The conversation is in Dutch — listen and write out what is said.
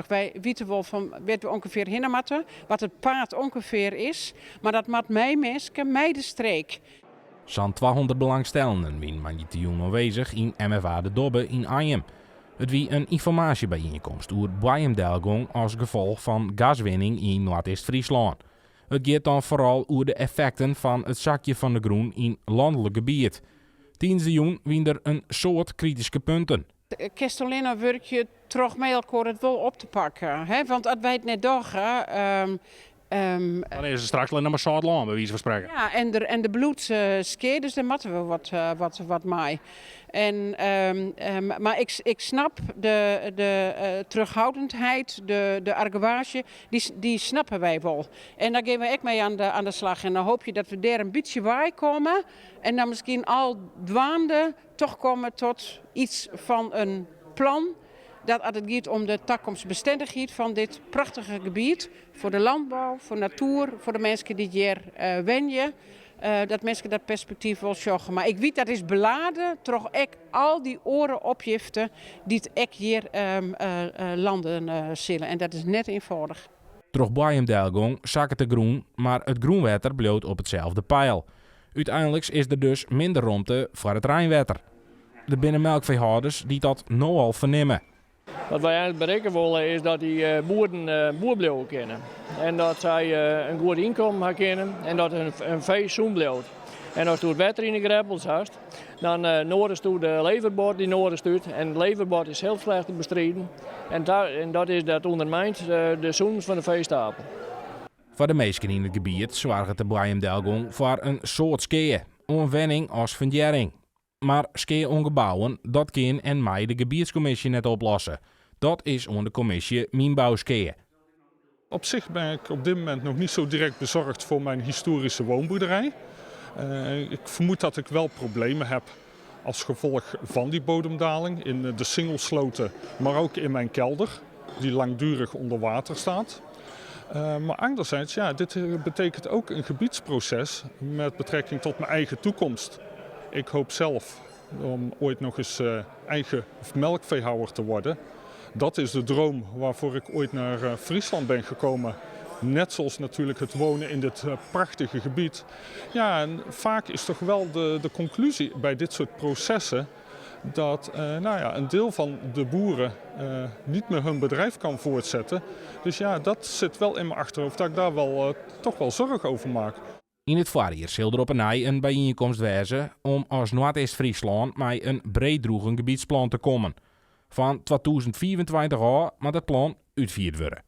wij weten wel van wat we ongeveer hinnematten, wat het paard ongeveer is, maar dat mat mij mensen, mij de streek. Zo'n 200 belangstellenden zijn manjitioen aanwezig in MFA de Dobbe in Arnhem. Het wie een informatiebijeenkomst over bijendelgong als gevolg van gaswinning in Noord-Est-Friesland. Het gaat dan vooral over de effecten van het zakje van de groen in landelijk gebied. Tijdens de joen wien er een soort kritische punten. Kerstolina werk je terug met elkaar het wel op te pakken. Hè? Want als wij het net doorgaan. Dan is het straks alleen maar Zuid-Land, bij wijze van spreken. Ja, en de bloedskeer, dus daar moeten we wat mee. Maar ik snap de terughoudendheid, de argwage, die snappen wij wel. En daar gaan we ook mee aan de slag. En dan hoop je dat we daar een beetje bij komen. En dan misschien al dwaande toch komen tot iets van een plan. Dat als het gaat om de toekomstbestendigheid van dit prachtige gebied. Voor de landbouw, voor natuur, voor de mensen die hier wonen. Dat mensen dat perspectief wel zorgen. Maar ik weet dat is beladen, toch ook al die oren opgiften die het ook hier landen zullen. En dat is net eenvoudig. Troch Bijendelgong zak het de groen, maar het groenwetter bloot op hetzelfde pijl. Uiteindelijk is er dus minder ruimte voor het Rijnwetter. De binnenmelkveehouders die dat nogal vernemen. Wat wij eigenlijk bereiken willen is dat die boeren boer blijven kunnen. En dat zij een goed inkomen hebben kunnen en dat een vee zoen blijft. En als je het water in de greppels hebt, dan nodig je de leverbord die nodig stuurt. En het leverbord is heel slecht te bestrijden. En dat ondermijnt de zoen van de veestapel. Voor de meesten in het gebied zorgt de Bijendelgong voor een soort skeer, onwenning als verjering. Maar skeerongebouwen, dat kan en mij de gebiedscommissie net oplossen. Dat is onder de commissie Mijnbouwskeer. Op zich ben ik op dit moment nog niet zo direct bezorgd voor mijn historische woonboerderij. Ik vermoed dat ik wel problemen heb als gevolg van die bodemdaling in de singelsloten, maar ook in mijn kelder, die langdurig onder water staat. Maar anderzijds, ja, dit betekent ook een gebiedsproces met betrekking tot mijn eigen toekomst. Ik hoop zelf om ooit nog eens eigen melkveehouder te worden. Dat is de droom waarvoor ik ooit naar Friesland ben gekomen. Net zoals natuurlijk het wonen in dit prachtige gebied. Ja, en vaak is toch wel de conclusie bij dit soort processen dat een deel van de boeren niet meer hun bedrijf kan voortzetten. Dus ja, dat zit wel in mijn achterhoofd dat ik daar wel toch wel zorgen over maak. In het voorjaar zal er op een bijeenkomst wezen om als Noord-Est-Friesland met een breeddroegen gebiedsplan te komen. Van 2024 aan moet het plan uitgevoerd worden.